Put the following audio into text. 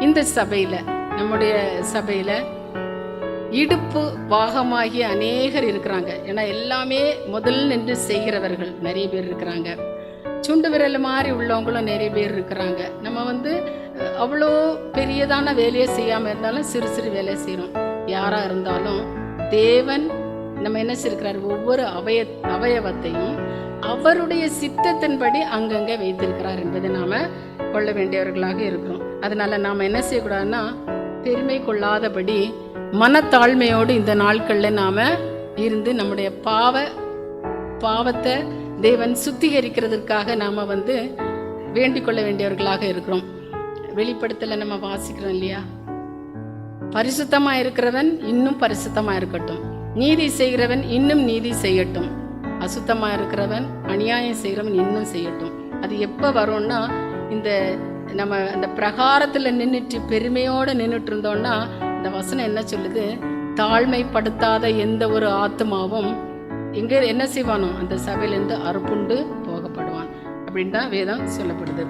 இந்த சபையில், நம்முடைய சபையில் இடுப்பு பாகமாகிய அநேகர் இருக்கிறாங்க. ஏன்னா எல்லாமே முதல் நின்று செய்கிறவர்கள் நிறைய பேர் இருக்கிறாங்க. சுண்டு விரல் மாதிரி உள்ளவங்களும் நிறைய பேர் இருக்கிறாங்க. நம்ம அவ்வளோ பெரியதான வேலையை செய்யாமல் இருந்தாலும் சிறு சிறு வேலையை செய்கிறோம். யாராக இருந்தாலும் தேவன் நம்ம என்ன செய்கிறார், ஒவ்வொரு அவயவத்தையும் அவருடைய சித்தத்தின்படி அங்கங்கே வைத்திருக்கிறார் என்பதை நாம் கொள்ள வேண்டியவர்களாக இருக்கிறோம். அதனால நாம் என்ன செய்யக்கூடாதுன்னா, பெருமை கொள்ளாதபடி மனத்தாழ்மையோடு இந்த நாட்களில் நாம் இருந்து நம்முடைய பாவத்தை தேவன் சுத்திகரிக்கிறதுக்காக நாம் வேண்டிக் கொள்ள வேண்டியவர்களாக இருக்கிறோம். வெளிப்படுத்தல நம்ம வாசிக்கிறோம் இல்லையா, பரிசுத்தமாக இருக்கிறவன் இன்னும் பரிசுத்தமாக இருக்கட்டும், நீதி செய்கிறவன் இன்னும் நீதி செய்யட்டும், அசுத்தமாக இருக்கிறவன் அநியாயம் செய்கிறவன் இன்னும் செய்யட்டும். அது எப்போ வரும்னா, நம்ம அந்த பிரகாரத்தில் நின்றுட்டு பெருமையோடு நின்றுட்டு இருந்தோம்னா, இந்த வசனம் என்ன சொல்லுது, தாழ்மைப்படுத்தாத எந்த ஒரு ஆத்மாவும் இங்கே என்ன செய்வானோ அந்த சபையிலேருந்து அறுப்புண்டு போகப்படுவான் அப்படின்னு தான் வேதம் சொல்லப்படுது.